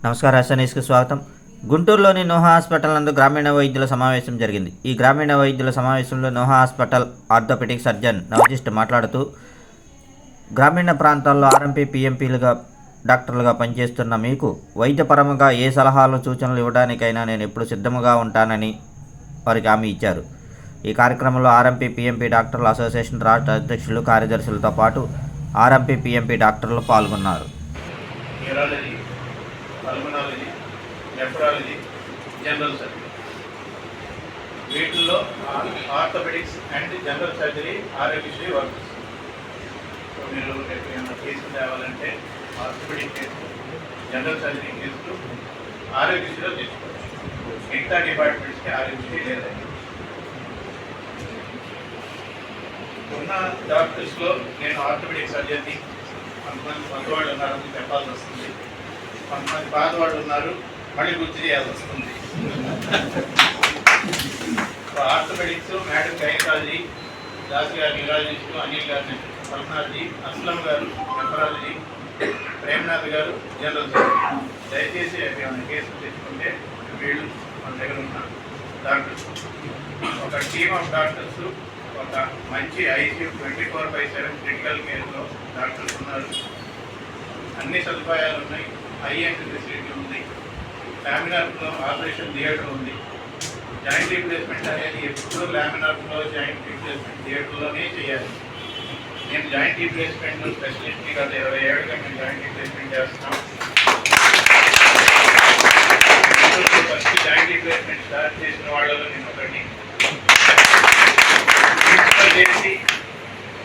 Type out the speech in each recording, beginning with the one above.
నమస్కారం, ఎస్ఎన్ఎస్కి స్వాగతం. గుంటూరులోని నోహా హాస్పిటల్ నందు గ్రామీణ వైద్యుల సమావేశం జరిగింది. ఈ గ్రామీణ వైద్యుల సమావేశంలో నోహా హాస్పిటల్ ఆర్థోపెడిక్ సర్జన్ నవజిస్ట్ మాట్లాడుతూ, గ్రామీణ ప్రాంతాల్లో ఆర్ఎంపీ పిఎంపీలుగా డాక్టర్లుగా పనిచేస్తున్న మీకు వైద్యపరంగా ఏ సలహాలు సూచనలు ఇవ్వడానికైనా నేను ఎప్పుడు సిద్ధంగా ఉంటానని వారికి హామీ ఇచ్చారు. ఈ కార్యక్రమంలో ఆర్ఎంపీ పిఎంపీ డాక్టర్ల అసోసియేషన్ రాష్ట్ర అధ్యక్షులు, కార్యదర్శులతో పాటు ఆర్ఎంపీ పిఎంపీ డాక్టర్లు పాల్గొన్నారు. పల్మనాలజీ, నెఫ్రాలజీ, జనరల్ సర్జరీ, వీటిల్లో orthopaedics and general surgery Aarogyasri works. So మీరు ఏమైనా కేసులు తేవాలంటే ఆర్థోపెడిక్ కేసులు, జనరల్ సర్జరీ కేసులు ఆరోగ్యశ్రీలో తెచ్చుకోవచ్చు. మిగతా డిపార్ట్మెంట్స్కి ఆరోగ్యశ్రీ లేదండి. ఉన్న డాక్టర్స్లో నేను ఆర్థోపెడిక్ సర్జరీ కొంతమంది కొత్త వాళ్ళు ఉన్నారని చెప్పాల్సి వస్తుంది, కొంతమంది పాత వాళ్ళు ఉన్నారు, మళ్ళీ గుర్తు చేయాల్సి వస్తుంది. ఆర్థోపెడిక్స్ మేడం గైనకాలజీ, దాస్ గారు న్యూరాలజిస్టు, అనిల్ గారు పల్మనాలజీ, అస్లం గారు నెఫ్రాలజీ, ప్రేమనాథ్ గారు జనరల్ సర్జరీ. దయచేసి ఏమైనా కేసులు తెచ్చుకుంటే వీళ్ళు మన దగ్గర ఉన్న డాక్టర్స్, ఒక టీమ్ ఆఫ్ డాక్టర్స్, ఒక మంచి ఐసీయూ 24/7 క్రిటికల్ కేర్లో డాక్టర్స్ ఉన్నారు. అన్ని సదుపాయాలు ఉన్నాయి. హై-ఎండ్ ఫెసిలిటీ ఉంది. లామినార్లో ఆపరేషన్ థియేటర్ ఉంది. జాయింట్ రీప్లేస్మెంట్ అనేది ఎప్పుడు లామినార్లో జాయింట్ రీప్లేస్మెంట్ థియేటర్లోనే చేయాలి. నేను జాయింట్ రీప్లేస్మెంట్ స్పెషలిస్ట్ గత 20 ఏళ్ళుగా మేము జాయింట్ రీప్లేస్మెంట్ చేస్తున్నాం. ఫస్ట్ జాయింట్ రీప్లేస్మెంట్ స్టార్ట్ చేసిన వాళ్ళలో నేను ఒకటి. చేసి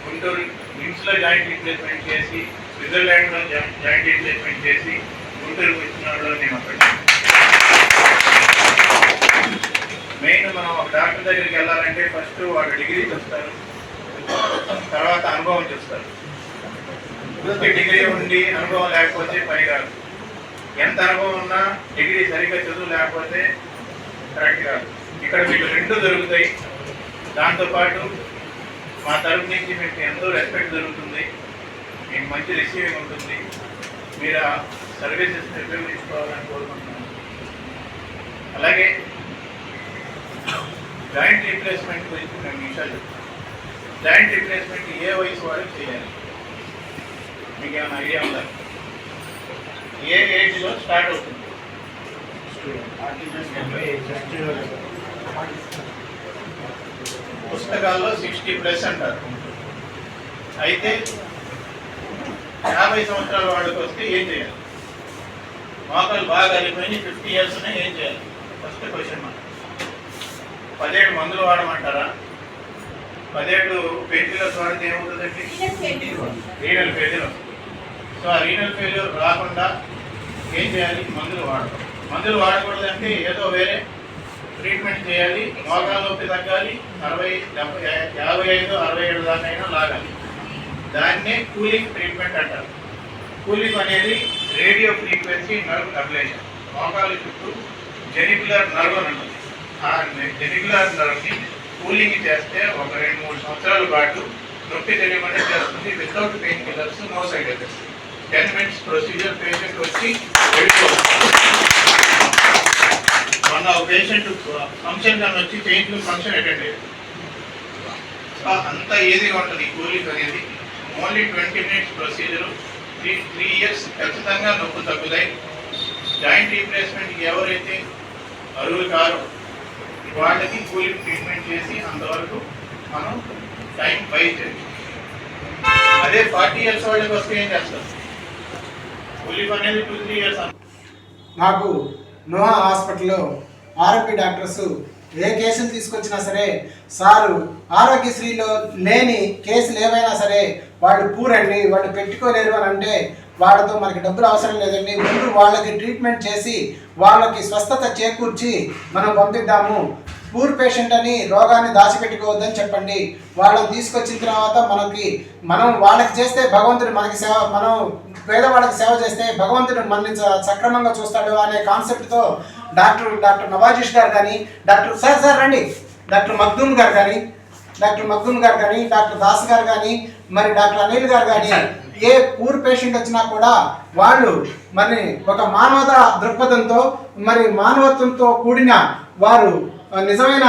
గుంటూరు నిమ్స్లో జాయింట్ రీప్లేస్మెంట్ చేసి, స్విట్జర్లాండ్లో జాయింట్ రీప్లేస్మెంట్ చేసి గుంటూరుకు వచ్చిన వాళ్ళు నేను ఒకటి. మెయిన్ మనం ఒక డాక్టర్ దగ్గరికి వెళ్ళాలంటే ఫస్ట్ వాళ్ళు డిగ్రీ చూస్తారు, తర్వాత అనుభవం చూస్తారు. డిగ్రీ ఉండి అనుభవం లేకపోతే పని కాదు. ఎంత అనుభవం ఉన్నా డిగ్రీ సరిగ్గా చదువు లేకపోతే కరెక్ట్ కాదు. ఇక్కడ మీకు రెండు దొరుకుతాయి. దాంతోపాటు మా తరఫు నుంచి మీకు ఎంతో రెస్పెక్ట్ దొరుకుతుంది, మీకు మంచి రిసీవింగ్ ఉంటుంది. మీరు ఆ సర్వీసెస్ ఉపయోగించుకోవాలని కోరుకుంటున్నాను. అలాగే జాయింట్ రీప్లేస్మెంట్ గురించి మేము విషయాలు చెప్తాం. జాయింట్ రీప్లేస్మెంట్ ఏ వయసు వారికి చేయాలి, మీకు ఏమైనా ఐడియా ఉందా? ఏ ఏజ్లో స్టార్ట్ అవుతుంది? పుస్తకాల్లో 60+ అంటారు. అయితే 50 సంవత్సరాల వాళ్ళకి వస్తే ఏం చేయాలి? మోకాలు బాగా అయిపోయి 50 years ఏం చేయాలి? First question mark. 10 ఏళ్ళు మందులు వాడమంటారా? 10 ఏళ్ళు పెయిన్కిల్లర్స్ వాడితే ఏమవుతుందండి? రీనల్ ఫెయిల్యూర్ వస్తుంది. సో ఆ రీనల్ ఫెయిల్యూర్ రాకుండా ఏం చేయాలి? మందులు వాడతాం. మందులు వాడకూడదంటే ఏదో వేరే ట్రీట్మెంట్ చేయాలి. మోకాల నొప్పి తగ్గాలి. 55-60 దాకైనా లాగాలి. దాన్నే కూలింగ్ ట్రీట్మెంట్ అంటారు. కూలింగ్ అనేది రేడియో ఫ్రీక్వెన్సీ నర్వ్ అబ్లేషన్. మోకాలు చుట్టూ జెనికులర్ నర్వ్ అని ఉంటుంది. ఆ జెనికులర్ నర్వ్ని కూలింగ్ చేస్తే ఒక 2-3 సంవత్సరాల పాటు నొప్పి తెలియకుండా చేస్తుంది. Without pain killers, no side effects. 10 minutes procedure. Patient వచ్చి వెళ్ళిపోతుంది. మొన్న ఒక పేషెంట్ ఫంక్షన్ కానీ వచ్చి చేయించిన ఫంక్షన్ అటెండ్ అయ్యారు. అంత ఈజీగా ఉంటుంది కూలింగ్ అనేది. Only 20 minutes procedure. 3 years ఖచ్చితంగా నొప్పి తగ్గుతాయి. జాయింట్ రీప్లేస్మెంట్కి ఎవరైతే అరువులు కారో వాళ్ళకి కూలింగ్ ట్రీట్మెంట్ చేసి అంతవరకు మనం టైం బై చేయొచ్చు. అదే 40 years వాళ్ళకి వస్తే ఏం చేస్తారు? కూలింగ్ అనేది 2-3 years. నాకు నోహా హాస్పిటల్లో ఆర్ఎంపీ డాక్టర్స్ ఏ కేసులు తీసుకొచ్చినా సరే, సారు ఆరోగ్యశ్రీలో లేని కేసులు ఏవైనా సరే వాళ్ళు పూరండి, వాళ్ళు పెట్టుకోలేరు అని అంటే వాళ్ళతో మనకి డబ్బులు అవసరం లేదండి, ముందు వాళ్ళకి ట్రీట్మెంట్ చేసి వాళ్ళకి స్వస్థత చేకూర్చి మనం పంపిద్దాము. పూర్ పేషెంట్ అని రోగాన్ని దాచిపెట్టుకోవద్దని చెప్పండి. వాళ్ళని తీసుకొచ్చిన తర్వాత మనం వాళ్ళకి చేస్తే భగవంతుడు మనకి సేవ, మనం పేదవాళ్ళకి సేవ చేస్తే భగవంతుడు మనని సక్రమంగా చూస్తాడు అనే కాన్సెప్ట్తో డాక్టర్ నవాజిష్ గారు కానీ, డాక్టర్ రండి డాక్టర్ మగ్దూమ్ గారు కానీ, డాక్టర్ దాస్ గారు కానీ, మరి డాక్టర్ అనిల్ గారు కానీ ఏ పూర్ పేషెంట్ వచ్చినా కూడా వాళ్ళు మరి ఒక మానవతా దృక్పథంతో మరి మానవత్వంతో కూడిన వారు నిజమైన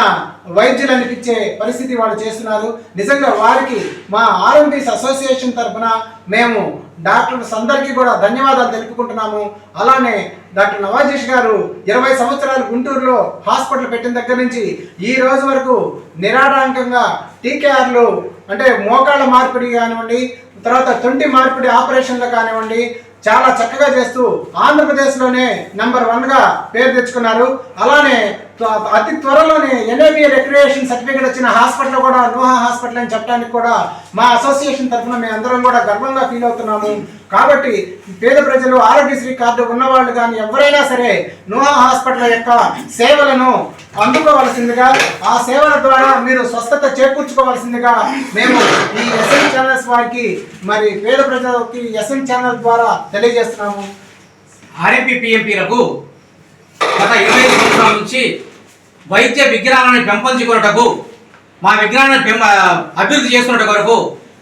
వైద్యులు అనిపించే పరిస్థితి వాళ్ళు చేస్తున్నారు. నిజంగా వారికి మా ఆర్ఎంపీస్ అసోసియేషన్ తరఫున మేము డాక్టర్స్ అందరికీ కూడా ధన్యవాదాలు తెలుపుకుంటున్నాము. అలానే డాక్టర్ నవాజేష్ గారు 20 సంవత్సరాలు గుంటూరులో హాస్పిటల్ పెట్టిన దగ్గర నుంచి ఈ రోజు వరకు నిరాటంకంగా టీకేఆర్లు అంటే మోకాళ్ళ మార్పిడి కానివ్వండి, తర్వాత తొంటి మార్పిడి ఆపరేషన్లు కానివ్వండి చాలా చక్కగా చేస్తూ ఆంధ్రప్రదేశ్లోనే నెంబర్ 1గా పేరు తెచ్చుకున్నారు. అలానే అతి త్వరలోనే NABA రిక్రియేషన్ సర్టిఫికేట్ వచ్చిన హాస్పిటల్ కూడా నోహా హాస్పిటల్ అని చెప్పడానికి కూడా మా అసోసియేషన్ తరఫున మేము అందరం కూడా గర్వంగా ఫీల్ అవుతున్నాము. కాబట్టి పేద ప్రజలు ఆరోగ్యశ్రీ కార్డు ఉన్నవాళ్ళు కానీ ఎవరైనా సరే నోహా హాస్పిటల్ యొక్క సేవలను అందుకోవాల్సిందిగా, ఆ సేవల ద్వారా మీరు స్వస్థత చేకూర్చుకోవాల్సిందిగా మేము ఈ SN ఛానల్స్ వారికి మరి పేద ప్రజలకి SN ఛానల్ ద్వారా తెలియజేస్తున్నాము. RMP-PMPలకు గత 25 సంవత్సరాల నుంచి వైద్య విజ్ఞానాన్ని పెంపొందించుకున్నటకు, మా విజ్ఞానాన్ని అభివృద్ధి చేసుకున్నట్టు వరకు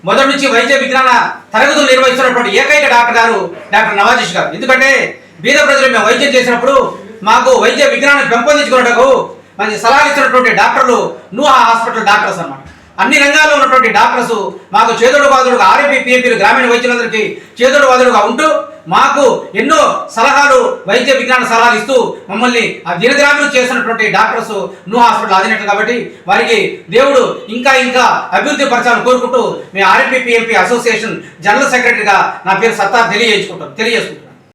మొదటి నుంచి వైద్య విజ్ఞాన తరగతులు నిర్వహిస్తున్నటువంటి ఏకైక డాక్టర్ గారు డాక్టర్ నవాజేష్ గారు. ఎందుకంటే బీద ప్రజలు మేము వైద్యం చేసినప్పుడు మాకు వైద్య విజ్ఞానాన్ని పెంపొందించుకున్నటకు మంచి సలహా ఇచ్చినటువంటి డాక్టర్లు నూహా హాస్పిటల్ డాక్టర్స్ అన్నమాట. అన్ని రంగాల్లో ఉన్నటువంటి డాక్టర్స్ మాకు చేదోడు వాదుడుగా RMP-PMPలు గ్రామీణ వైద్యులందరికీ చేదోడు వాదుడుగా ఉంటూ మాకు ఎన్నో సలహాలు వైద్య విజ్ఞాన సలహాలు ఇస్తూ మమ్మల్ని దినదినాభివృద్ధి చేస్తున్నటువంటి డాక్టర్స్ నూహా హాస్పిటల్ అధినేత. కాబట్టి వారికి దేవుడు ఇంకా ఇంకా అభివృద్ధి పరచాలని కోరుకుంటూ మేము RMP-PMP అసోసియేషన్ జనరల్ సెక్రటరీగా నా పేరు సత్తార్ తెలియజేసుకుంటాం.